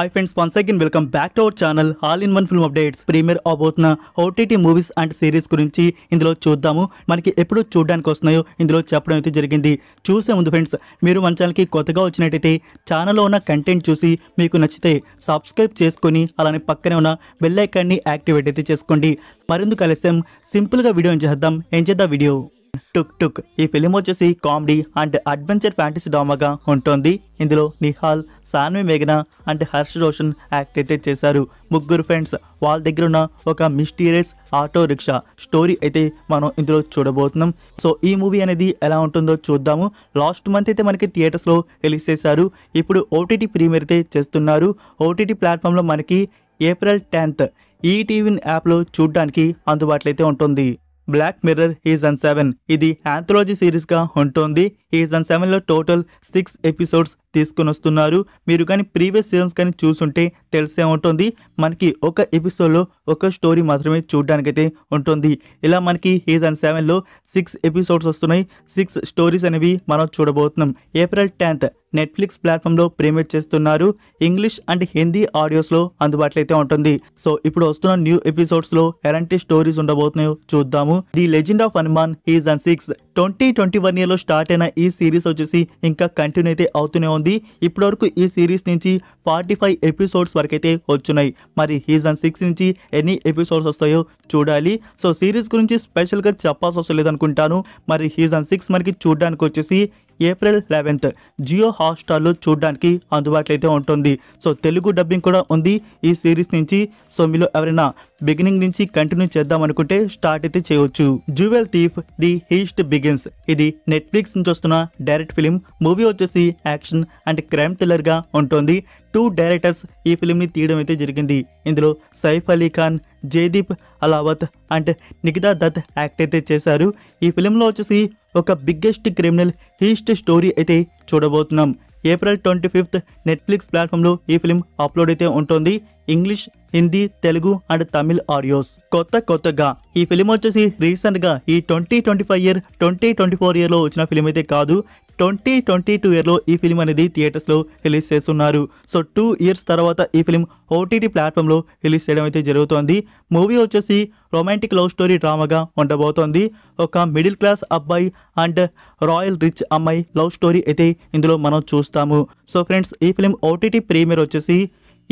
Hi friends, once again welcome back to our channel all in one film updates. Premiere అవబోతున్న OTT movies and series గురించి ఇందులో చూద్దాము. మనకి ఎప్పుడు చూడడానికి వస్తున్నాయో ఇందులో చెప్పడం అయితే జరిగింది. చూసే ముందు ఫ్రెండ్స్, మీరు మన ఛానల్కి కొత్తగా వచ్చినట్టయితే ఛానల్లో ఉన్న కంటెంట్ చూసి మీకు నచ్చితే సబ్స్క్రైబ్ చేసుకొని అలానే పక్కనే ఉన్న బెల్ ఐకాన్ని యాక్టివేట్ అయితే చేసుకోండి. మరెందుకు ఆలస్యం, సింపుల్గా వీడియో చేద్దాం. ఏం చేద్దాం వీడియో. టుక్ టుక్ ఈ ఫిలిం వచ్చేసి కామెడీ అండ్ అడ్వెంచర్ ఫ్యాంటసీ డ్రామాగా ఉంటుంది. ఇందులో నిహాల్, సాన్వి మేఘనా అండ్ హర్ష్ రోషన్ యాక్ట్ అయితే చేశారు. ముగ్గురు ఫ్రెండ్స్ వాళ్ళ దగ్గర ఉన్న ఒక మిస్టీరియస్ ఆటో రిక్షా స్టోరీ అయితే మనం ఇందులో చూడబోతున్నాం. సో ఈ మూవీ అనేది ఎలా ఉంటుందో చూద్దాము. లాస్ట్ మంత్ అయితే మనకి థియేటర్స్లో రిలీజ్ చేశారు. ఇప్పుడు ఓటీటీ ప్రీమియర్ అయితే చేస్తున్నారు. ఓటీటీ ప్లాట్ఫామ్లో మనకి April 10th ఈటీవీ యాప్లో చూడడానికి అందుబాటులో అయితే ఉంటుంది. బ్లాక్ మిర్రర్ సీజన్ 7 ఇది ఆంథాలజీ సిరీస్గా ఉంటుంది. సీజన్ 7లో టోటల్ 6 ఎపిసోడ్స్ తీసుకుని వస్తున్నారు. మీరు కానీ ప్రీవియస్ సీజన్స్ కానీ చూసుంటే తెలిసే ఉంటుంది. మనకి ఒక ఎపిసోడ్లో ఒక స్టోరీ మాత్రమే చూడడానికైతే ఉంటుంది. ఇలా మనకి సీజన్ 7లో 6 ఎపిసోడ్స్ వస్తున్నాయి. 6 స్టోరీస్ అనేవి మనం చూడబోతున్నాం. April 10th నెట్ఫ్లిక్స్ ప్లాట్ఫామ్లో ప్రీమియర్ చేస్తున్నారు. ఇంగ్లీష్ అండ్ హిందీ ఆడియోస్లో అందుబాటులో అయితే ఉంటుంది. సో ఇప్పుడు వస్తున్న న్యూ ఎపిసోడ్స్లో ఎలాంటి స్టోరీస్ ఉండబోతున్నాయో చూద్దాము. The legend of Hanuman season 6 2021 ఇయర్లో స్టార్ట్ అయిన ఈ సిరీస్ వచ్చేసి ఇంకా కంటిన్యూ అయితే అవుతూనే ఉంది. ఇప్పటివరకు ఈ సిరీస్ నుంచి 45 ఎపిసోడ్స్ వరకు అయితే వచ్చున్నాయి. మరి సీజన్ 6 నుంచి ఎన్ని ఎపిసోడ్స్ వస్తాయో చూడాలి. సో సిరీస్ గురించి స్పెషల్గా చెప్పాల్సి వస్తలేదు అనుకుంటాను. మరి సీజన్ 6 మనకి చూడడానికి వచ్చేసి April 11th జియో హాట్స్టార్లో చూడడానికి అందుబాటులో అయితే ఉంటుంది. సో తెలుగు డబ్బింగ్ కూడా ఉంది ఈ సిరీస్ నుంచి. సో మీలో ఎవరైనా బిగినింగ్ నుంచి కంటిన్యూ చేద్దాం అనుకుంటే స్టార్ట్ అయితే చేయవచ్చు. Jewel thief the heist begins ఇది నెట్ఫ్లిక్స్ నుంచి వస్తున్న డైరెక్ట్ ఫిలిం. మూవీ వచ్చేసి యాక్షన్ అండ్ క్రైమ్ థ్రిల్లర్గా ఉంటుంది. 2 డైరెక్టర్స్ ఈ ఫిలింని తీయడం అయితే జరిగింది. ఇందులో సైఫ్ అలీ ఖాన్, జయదీప్ అలావత్ అండ్ నికితా దత్ యాక్ట్ అయితే చేశారు. ఈ ఫిలింలో వచ్చేసి ఒక బిగ్గెస్ట్ క్రిమినల్ హీస్ట్ స్టోరీ అయితే చూడబోతున్నాం. April 25th నెట్ఫ్లిక్స్ ప్లాట్ఫామ్లో ఈ ఫిలిం అప్లోడ్ అయితే ఉంటుంది. English, Hindi, Telugu and Tamil audios. కొత్తగా ఈ ఫిలిం వచ్చేసి రీసెంట్గా ఈ 2024 ఇయర్లో వచ్చిన ఫిలిం అయితే కాదు. 2022 ఇయర్లో ఈ ఫిలిం అనేది థియేటర్స్లో రిలీజ్ చేస్తున్నారు. సో 2 ఇయర్స్ తర్వాత ఈ ఫిలిం ఓటీటీ ప్లాట్ఫామ్లో రిలీజ్ చేయడం అయితే జరుగుతోంది. మూవీ వచ్చేసి రొమాంటిక్ లవ్ స్టోరీ డ్రామాగా ఉండబోతోంది. ఒక మిడిల్ క్లాస్ అబ్బాయి అండ్ రాయల్ రిచ్ అమ్మాయి లవ్ స్టోరీ అయితే ఇందులో మనం చూస్తాము. సో ఫ్రెండ్స్, ఈ ఫిలిం ఓటీటీ ప్రీమియర్ వచ్చేసి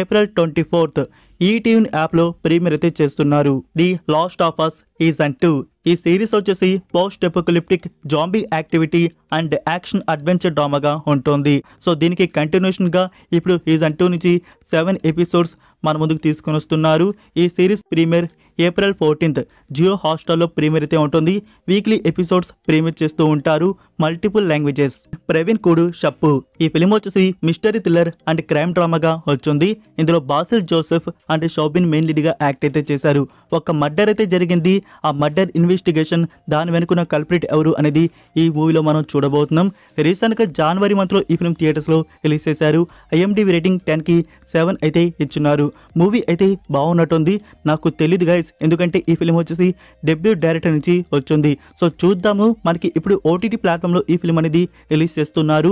April 24th ఈటీవీ యాప్లో ప్రీమియర్ అయితే చేస్తున్నారు. The last of us season 2 ఈ సిరీస్ వచ్చేసి post apocalyptic zombie activity and action adventure డ్రామాగా ఉంటుంది. సో దీనికి కంటిన్యూషన్గా ఇప్పుడు సీజన్ 2 నుంచి 7 ఎపిసోడ్స్ మన ముందుకు తీసుకొని వస్తున్నారు. ఈ series premiere April 14th Jio హాట్స్టార్లో ప్రీమియర్ అయితే ఉంటుంది. వీక్లీ ఎపిసోడ్స్ ప్రీమియర్ చేస్తూ ఉంటారు. Multiple languages. ప్రవీణ్ కుడు షప్పు ఈ ఫిలిం వచ్చేసి మిస్టరీ థ్రిల్లర్ అండ్ క్రైమ్ డ్రామాగా వచ్చింది. ఇందులో బాసిల్ జోసెఫ్ అండ్ షోబిన్ మెయిన్ లీడ్గా యాక్ట్ అయితే చేశారు. ఒక మర్డర్ అయితే జరిగింది. ఆ మర్డర్ ఇన్వెస్టిగేషన్, దాని వెనుకున్న కల్ప్రిట్ ఎవరు అనేది ఈ మూవీలో మనం చూడబోతున్నాం. రీసెంట్గా జనవరి మంత్లో ఈ ఫిలిం థియేటర్స్లో రిలీజ్ చేశారు. IMDb రేటింగ్ 10కి 7 అయితే ఇచ్చున్నారు. మూవీ అయితే బాగున్నట్టుంది. నాకు తెలియదు గైస్, ఎందుకంటే ఈ ఫిలిం వచ్చేసి డెబ్యూ డైరెక్టర్ నుంచి వచ్చింది. సో చూద్దాము. మనకి ఇప్పుడు ఓటీటీ ప్లాట్ఫామ్లో ఈ ఫిలిం అనేది రిలీజ్ చేస్తున్నారు.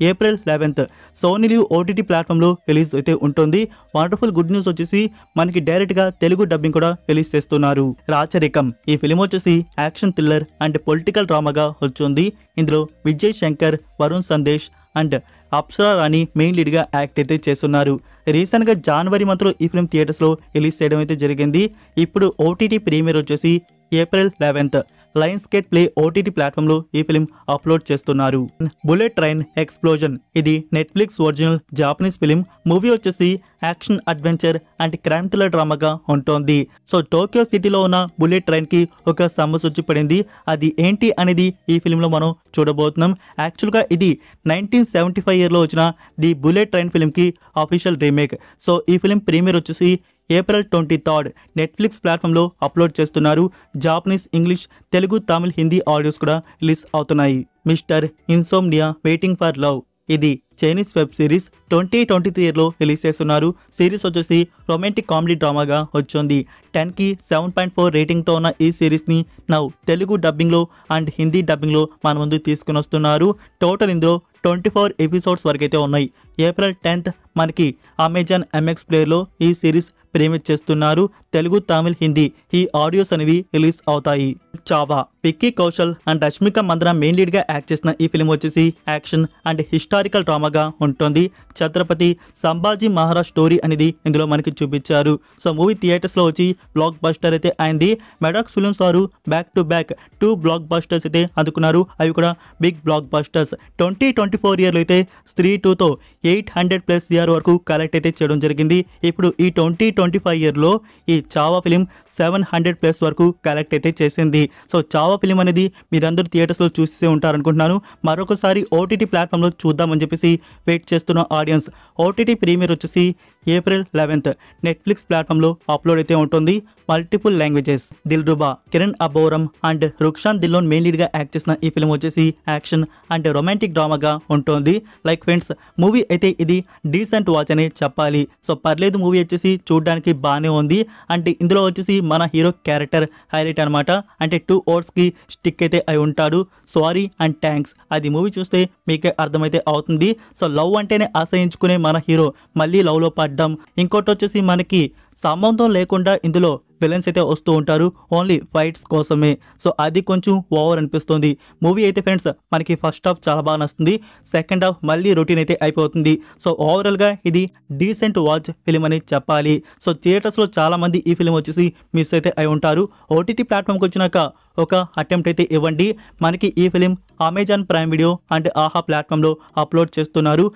April 11th Sony Liv OTT ప్లాట్ఫామ్లో రిలీజ్ అయితే ఉంటుంది. వండర్ఫుల్ గుడ్ న్యూస్ వచ్చేసి మనకి డైరెక్ట్గా తెలుగు డబ్బింగ్ కూడా రిలీజ్ చేస్తున్నారు. రాచరికం ఈ ఫిలిం వచ్చేసి యాక్షన్ థ్రిల్లర్ అండ్ పొలిటికల్ డ్రామాగా వచ్చింది. ఇందులో విజయ్ శంకర్, వరుణ్ సందేశ్ అండ్ అప్సరా రాణి మెయిన్ లీడ్గా యాక్ట్ అయితే చేస్తున్నారు. రీసెంట్గా జనవరి మంత్లో ఈ ఫిలిం థియేటర్స్లో రిలీజ్ చేయడం అయితే జరిగింది. ఇప్పుడు ఓటీటీ ప్రీమియర్ వచ్చేసి April 11th Lionsgate play OTT ప్లాట్ఫామ్లో ఈ ఫిలిం అప్లోడ్ చేస్తున్నారు. బుల్లెట్ ట్రైన్ ఎక్స్ప్లోజన్ ఇది Netflix original Japanese film. Movie వచ్చేసి action adventure and crime thriller డ్రామాగా ఉంటుంది. సో టోక్యో సిటీలో ఉన్న బుల్లెట్ ట్రైన్కి ఒక సమస్య వచ్చి పడింది. అది ఏంటి అనేది ఈ ఫిలింలో మనం చూడబోతున్నాం. యాక్చువల్గా ఇది 1975 ఇయర్లో వచ్చిన ది బుల్లెట్ ట్రైన్ ఫిలింకి అఫీషియల్ రీమేక్. సో ఈ ఫిలిం ప్రీమియర్ వచ్చేసి April 23rd నెట్ఫ్లిక్స్ ప్లాట్ఫామ్లో అప్లోడ్ చేస్తున్నారు. Japanese, English, Telugu, Tamil, Hindi audios కూడా రిలీజ్ అవుతున్నాయి. Mister insomnia waiting for love ఇది చైనీస్ వెబ్ సిరీస్ 2023 ఇయర్లో రిలీజ్ చేస్తున్నారు. సిరీస్ వచ్చేసి రొమాంటిక్ కామెడీ డ్రామాగా వచ్చింది. 10కి 7.4 రేటింగ్తో ఉన్న ఈ సిరీస్ని నౌ తెలుగు డబ్బింగ్లో అండ్ హిందీ డబ్బింగ్లో మన ముందు తీసుకుని వస్తున్నారు. టోటల్ ఇందులో 24 ఎపిసోడ్స్ వరకైతే ఉన్నాయి. ఏప్రిల్ 10th మనకి అమెజాన్ MX ప్లేయర్లో ఈ సిరీస్ ప్రీమియర్ చేస్తున్నారు. తెలుగు, తమిళ్, హిందీ ఈ ఆడియోస్ అనేవి రిలీజ్ అవుతాయి. చావా విక్కీ కౌశల్ అండ్ రష్మిక మందన మెయిన్ లీడ్గా యాక్ట్ చేసిన ఈ ఫిలిం వచ్చేసి యాక్షన్ అండ్ హిస్టారికల్ డ్రామాగా ఉంటుంది. ఛత్రపతి సంభాజీ మహారాజ్ స్టోరీ అనేది ఇందులో మనకి చూపించారు. సో మూవీ థియేటర్స్లో వచ్చి బ్లాక్ బస్టర్ అయితే అయింది. మెడాక్స్ ఫిల్మ్స్ వారు back to back 2 black busters అయితే అందుకున్నారు. అవి కూడా బిగ్ బ్లాక్ బస్టర్స్. 2024 ఇయర్లో అయితే స్త్రీ 2తో 800+ CR వరకు కలెక్ట్ అయితే చేయడం జరిగింది. ఇప్పుడు ఈ 2025 ఇయర్లో ఈ చావా ఫిలిం 700+ వరకు కలెక్ట్ అయితే చేసింది. సో చావా ఫిలిం అనేది మీరందరూ థియేటర్స్లో చూసే ఉంటారనుకుంటున్నాను. మరొకసారి OTT ప్లాట్ఫామ్లో చూద్దామని చెప్పేసి వెయిట్ చేస్తున్న ఆడియన్స్. OTT ప్రీమియర్ వచ్చేసి ఏప్రిల్ 11th నెట్ఫ్లిక్స్ ప్లాట్ఫామ్లో అప్లోడ్ అయితే ఉంటుంది. Multiple languages. Dilruba, Kiran Abbavaram and Rukshar Dhillon main లీడ్గా యాక్ట్ చేసిన ఈ ఫిలిం వచ్చేసి యాక్షన్ అండ్ రొమాంటిక్ డ్రామాగా ఉంటుంది. లైక్ ఫ్రెండ్స్, మూవీ అయితే ఇది డీసెంట్ వాచ్ అని చెప్పాలి. సో పర్లేదు, మూవీ వచ్చేసి చూడడానికి బాగానే ఉంది. అంటే ఇందులో వచ్చేసి మన హీరో క్యారెక్టర్ హైలైట్ అనమాట. అంటే 2 wordsకి స్టిక్ అయితే అయి ఉంటాడు. Sorry and thanks. అది మూవీ చూస్తే మీకే అర్థమైతే అవుతుంది. సో లవ్ అంటేనే ఆశ్రయించుకునే మన హీరో మళ్ళీ లవ్లో పడ్డం. ఇంకోటి వచ్చేసి మనకి సంబంధం లేకుండా ఇందులో విలన్స్ అయితే వస్తూ ఉంటారు, ఓన్లీ ఫైట్స్ కోసమే. సో అది కొంచెం ఓవర్ అనిపిస్తుంది. మూవీ అయితే ఫ్రెండ్స్ మనకి ఫస్ట్ హాఫ్ చాలా బాగా నచ్చుతుంది. సెకండ్ హాఫ్ మళ్ళీ రొటీన్ అయితే అయిపోతుంది. సో ఓవరాల్గా ఇది డీసెంట్ వాచ్ ఫిలిం అని చెప్పాలి. సో థియేటర్స్లో చాలామంది ఈ ఫిలిం వచ్చేసి మిస్ అయితే అయి ఉంటారు. OTT ప్లాట్ఫామ్కి వచ్చినాక ఒక అటెంప్ట్ అయితే ఇవ్వండి. మనకి ఈ film Amazon Prime video and Aha ప్లాట్ఫామ్లో అప్లోడ్ చేస్తున్నారు.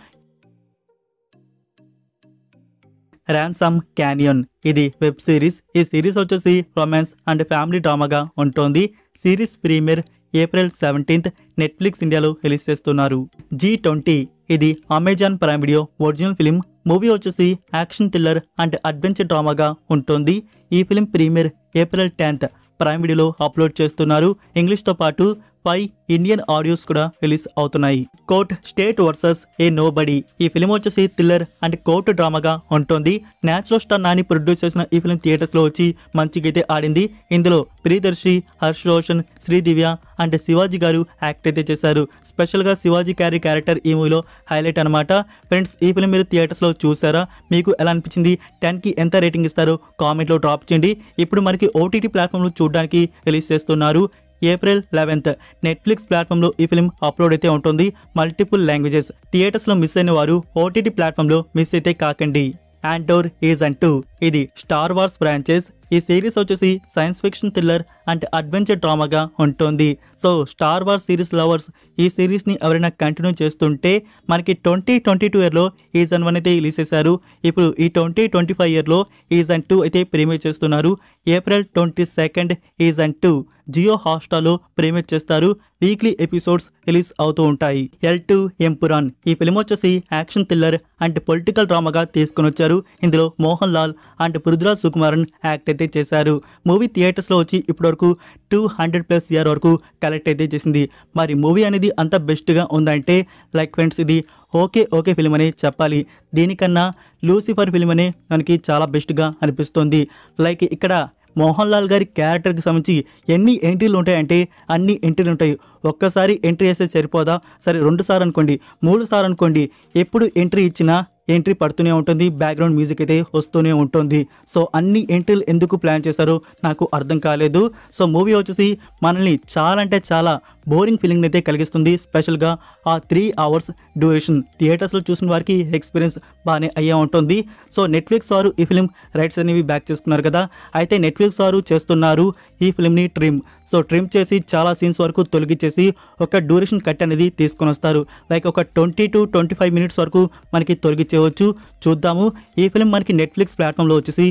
ర్యాన్సమ్ క్యానియన్ ఇది వెబ్ సిరీస్. ఈ సిరీస్ వచ్చేసి రొమాన్స్ అండ్ ఫ్యామిలీ డ్రామాగా ఉంటుంది. Series premiere April 17th Netflix ఇండియాలో రిలీజ్ చేస్తున్నారు. G20 ఇది Amazon Prime video original film. Movie వచ్చేసి యాక్షన్ థ్రిల్లర్ అండ్ అడ్వెంచర్ డ్రామాగా ఉంటుంది. ఈ film premiere April 10th prime వీడియోలో అప్లోడ్ చేస్తున్నారు. ఇంగ్లీష్తో పాటు 5 ఇండియన్ ఆడియోస్ కూడా రిలీజ్ అవుతున్నాయి. కోర్ట్ స్టేట్ వర్సెస్ ఏ నోబడి ఈ ఫిలిం వచ్చేసి థ్రిల్లర్ అండ్ కోర్టు డ్రామాగా ఉంటుంది. న్యాచురల్ స్టార్ నాని ప్రొడ్యూస్ చేసిన ఈ ఫిలిం థియేటర్స్లో వచ్చి మంచిగా అయితే ఆడింది. ఇందులో ప్రియదర్శి, హర్ష్ రోషన్, శ్రీదివ్య అండ్ శివాజీ గారు యాక్ట్ అయితే చేశారు. స్పెషల్గా శివాజీ క్యారెక్టర్ ఈ మూవీలో హైలైట్ అనమాట. ఫ్రెండ్స్, ఈ ఫిలిం మీరు థియేటర్స్లో చూసారా? మీకు ఎలా అనిపించింది? 10కి ఎంత రేటింగ్ ఇస్తారో కామెంట్లో డ్రాప్ చేయండి. ఇప్పుడు మనకి OTT ప్లాట్ఫామ్లో చూడడానికి రిలీజ్ చేస్తున్నారు. ఏప్రిల్ 11th నెట్ఫ్లిక్స్ ప్లాట్ఫామ్లో ఈ ఫిలిం అప్లోడ్ అయితే ఉంటుంది. Multiple languages. థియేటర్స్లో మిస్ అయిన వారు OTT ప్లాట్ఫామ్లో మిస్ అయితే కాకండి. ఆండోర్ సీజన్ 2 ఇది స్టార్ వార్స్ ఫ్రాంచైజ్. ఈ సిరీస్ వచ్చేసి science fiction thriller and adventure డ్రామాగా ఉంటుంది. So Star Wars series lovers ఈ సిరీస్ని ఎవరైనా కంటిన్యూ చేస్తుంటే మనకి 2022 ఇయర్లో సీజన్ 1 అయితే రిలీజ్ చేశారు. ఇప్పుడు ఈ 2025 ఇయర్లో సీజన్ 2 అయితే ప్రీమియర్ చేస్తున్నారు. ఏప్రిల్ 22nd సీజన్ 2 జియో హాట్స్టార్లో ప్రీమియర్ చేస్తారు. వీక్లీ ఎపిసోడ్స్ రిలీజ్ అవుతూ ఉంటాయి. L2 ఎంపురాన్ ఈ ఫిలిం వచ్చేసి యాక్షన్ థ్రిల్లర్ అండ్ పొలిటికల్ డ్రామాగా తీసుకుని వచ్చారు. ఇందులో మోహన్ లాల్ అండ్ పృథ్వీరాజ్ సుకుమారన్ యాక్ట్ అయితే చేశారు. మూవీ థియేటర్స్లో వచ్చి ఇప్పటివరకు 200+ CR వరకు కలెక్ట్ అయితే చేసింది. మరి మూవీ అనేది అంత బెస్ట్గా ఉందంటే లైక్ ఫ్రెండ్స్, ఇది ఓకే ఫిలిం అనే చెప్పాలి. దీనికన్నా లూసిఫర్ ఫిలిం అనే మనకి చాలా బెస్ట్గా అనిపిస్తుంది. లైక్ ఇక్కడ మోహన్ లాల్ గారి క్యారెక్టర్కి సంబంధించి ఎన్ని ఎంట్రీలు ఉంటాయంటే అన్ని ఎంట్రీలు ఉంటాయి. ఒక్కసారి ఎంట్రీ వేస్తే సరిపోదా? సరే 2 సార్లు అనుకోండి, 3 సార్లు అనుకోండి, ఎప్పుడు ఎంట్రీ ఇచ్చినా ఎంట్రీ పడుతూనే ఉంటుంది. బ్యాక్గ్రౌండ్ మ్యూజిక్ అయితే వస్తూనే ఉంటుంది. సో అన్ని ఎంట్రీలు ఎందుకు ప్లాన్ చేశారో నాకు అర్థం కాలేదు. సో మూవీ వచ్చేసి మనల్ని చాలా అంటే చాలా బోరింగ్ ఫీలింగ్ అయితే కలిగిస్తుంది. స్పెషల్గా ఆ 3 hours డ్యూరేషన్ థియేటర్స్లో చూసిన వారికి ఎక్స్పీరియన్స్ బాగానే అయ్యే ఉంటుంది. సో నెట్ఫ్లిక్స్ వారు ఈ ఫిలిం రైట్స్ అనేవి బ్యాక్ చేసుకున్నారు కదా. అయితే నెట్ఫ్లిక్స్ వారు చేస్తున్నారు ఈ ఫిలింని ట్రిమ్. సో ట్రిమ్ చేసి చాలా సీన్స్ వరకు తొలగించేసి ఒక డ్యూరేషన్ కట్ అనేది తీసుకొని వస్తారు. లైక్ ఒక 20 to 25 minutes వరకు మనకి తొలగించేయవచ్చు. చూద్దాము. ఈ ఫిలిం మనకి నెట్ఫ్లిక్స్ ప్లాట్ఫామ్లో వచ్చేసి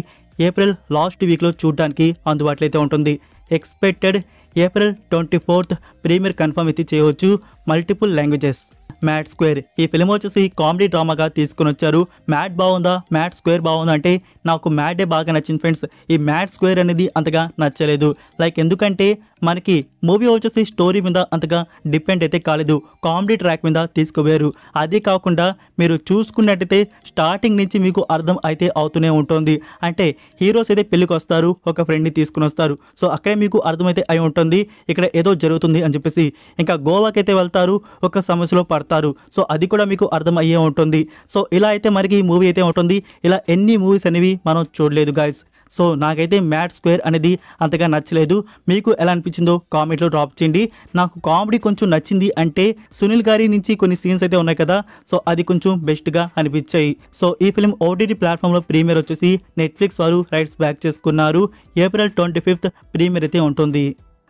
ఏప్రిల్ లాస్ట్ వీక్లో చూడడానికి అందుబాటులో అయితే ఉంటుంది. Expected April 24th premier confirm అయితే చేయవచ్చు. Multiple languages. మ్యాడ్ స్క్వేర్ ఈ ఫిలిం వచ్చేసి కామెడీ డ్రామాగా తీసుకుని వచ్చారు. మ్యాడ్ బాగుందా, మ్యాడ్ స్క్వేర్ బాగుందా అంటే నాకు మ్యాడే బాగా నచ్చింది ఫ్రెండ్స్. ఈ మ్యాడ్ స్క్వేర్ అనేది అంతగా నచ్చలేదు. లైక్ ఎందుకంటే మనకి మూవీ వచ్చేసి స్టోరీ మీద అంతగా డిపెండ్ అయితే కాలేదు, కామెడీ ట్రాక్ మీద తీసుకుపోయారు. అదే కాకుండా మీరు చూసుకున్నట్టయితే స్టార్టింగ్ నుంచి మీకు అర్థం అయితే అవుతూనే ఉంటుంది. అంటే హీరోస్ అయితే పెళ్ళికి వస్తారు, ఒక ఫ్రెండ్ని తీసుకుని వస్తారు. సో అక్కడే మీకు అర్థమైతే అయి ఉంటుంది ఇక్కడ ఏదో జరుగుతుంది అని చెప్పేసి. ఇంకా గోవాకి అయితే వెళ్తారు, ఒక సమస్యలో పడతారు. సో అది కూడా మీకు అర్థం అయ్యే ఉంటుంది. సో ఇలా అయితే మనకి ఈ మూవీ అయితే ఉంటుంది. ఇలా ఎన్ని మూవీస్ అనేవి మనం చూడలేదు గాయస్. సో నాకైతే మ్యాడ్ స్క్వేర్ అనేది అంతగా నచ్చలేదు. మీకు ఎలా అనిపించిందో కామెంట్లో డ్రాప్ చేయండి. నాకు కామెడీ కొంచెం నచ్చింది. అంటే సునీల్ గారి నుంచి కొన్ని సీన్స్ అయితే ఉన్నాయి కదా, సో అది కొంచెం బెస్ట్గా అనిపించాయి. సో ఈ ఫిల్మ్ ఓటీటీ ప్లాట్ఫామ్లో ప్రీమియర్ వచ్చేసి నెట్ఫ్లిక్స్ వారు రైట్స్ బ్యాక్ చేసుకున్నారు. April 25th ప్రీమియర్ అయితే ఉంటుంది.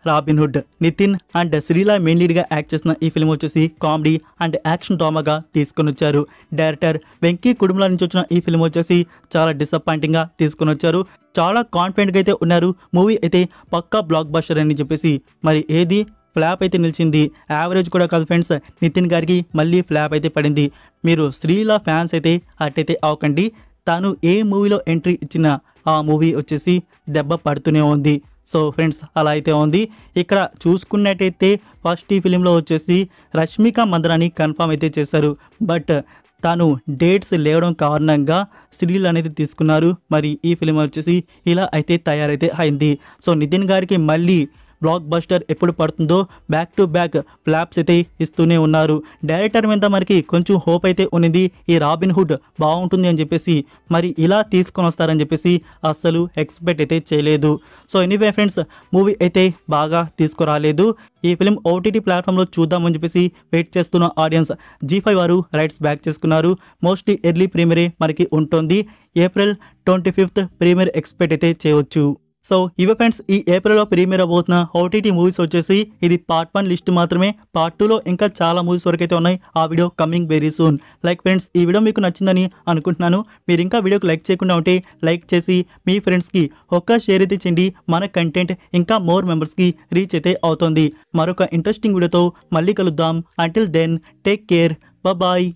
Robin Hood, Nithiin and Sreela main లీడ్గా యాక్ట్ చేసిన ఈ ఫిల్మ్ వచ్చేసి కామెడీ అండ్ యాక్షన్ డ్రామాగా తీసుకొని వచ్చారు. డైరెక్టర్ వెంకీ కుడుముల నుంచి వచ్చిన ఈ ఫిల్మ్ వచ్చేసి చాలా డిసప్పాయింటింగ్గా తీసుకొని వచ్చారు. చాలా కాన్ఫిడెంట్గా అయితే ఉన్నారు, మూవీ అయితే పక్కా బ్లాక్ బస్టర్ అని చెప్పేసి. మరి ఏది ఫ్లాప్ అయితే నిలిచింది, యావరేజ్ కూడా కాదు ఫ్రెండ్స్. నితిన్ గారికి మళ్ళీ ఫ్లాప్ అయితే పడింది. మీరు శ్రీలా ఫ్యాన్స్ అయితే అట్టయితే అవ్వకండి. తాను ఏ మూవీలో ఎంట్రీ ఇచ్చినా ఆ మూవీ వచ్చేసి దెబ్బ పడుతూనే ఉంది. సో ఫ్రెండ్స్ అలా అయితే ఉంది. ఇక్కడ చూసుకున్నట్టయితే ఫస్ట్ ఈ ఫిలింలో వచ్చేసి రష్మిక మందనాని కన్ఫర్మ్ అయితే చేశారు. బట్ తాను డేట్స్ లేవడం కారణంగా శ్రీలు అనేది తీసుకున్నారు. మరి ఈ ఫిలిం వచ్చేసి ఇలా అయితే తయారైతే అయింది. సో నితిన్ గారికి మళ్ళీ బ్లాక్ బస్టర్ ఎప్పుడు పడుతుందో బ్యాక్ టు బ్యాక్ ఫ్లాప్స్ అయితే ఇస్తూనే ఉన్నారు. డైరెక్టర్ మీద మనకి కొంచెం హోప్ అయితే ఉన్నది, ఈ రాబిన్ హుడ్ బాగుంటుంది అని చెప్పేసి. మరి ఇలా తీసుకొని వస్తారని చెప్పేసి అస్సలు ఎక్స్పెక్ట్ అయితే చేయలేదు. సో ఎనీవే ఫ్రెండ్స్, మూవీ అయితే బాగా తీసుకురాలేదు. ఈ ఫిలిం ఓటీటీ ప్లాట్ఫామ్లో చూద్దామని చెప్పేసి వెయిట్ చేస్తున్న ఆడియన్స్ G5 వారు రైట్స్ బ్యాక్ చేసుకున్నారు. మోస్ట్లీ ఎర్లీ ప్రీమియరే మనకి ఉంటుంది. April 25th ప్రీమియర్ ఎక్స్పెక్ట్ అయితే చేయవచ్చు. సో ఇవే ఫ్రెండ్స్ ఈ ఏప్రిల్లో ప్రీమియర్ అవబోతున్న ఓటీటీ మూవీస్ వచ్చేసి. ఇది పార్ట్ 1 లిస్ట్ మాత్రమే. పార్ట్ 2లో ఇంకా చాలా మూవీస్ వరకు అయితే ఉన్నాయి. ఆ video coming very soon. Like friends, ఈ వీడియో మీకు నచ్చిందని అనుకుంటున్నాను. మీరు ఇంకా వీడియోకి లైక్ చేయకుండా ఉంటే లైక్ చేసి మీ ఫ్రెండ్స్కి ఒక్క షేర్ అయితే చేయండి. మన కంటెంట్ ఇంకా మోర్ మెంబర్స్కి రీచ్ అయితే అవుతుంది. మరొక ఇంట్రెస్టింగ్ వీడియోతో మళ్ళీ కలుద్దాం. Until then take care, bye.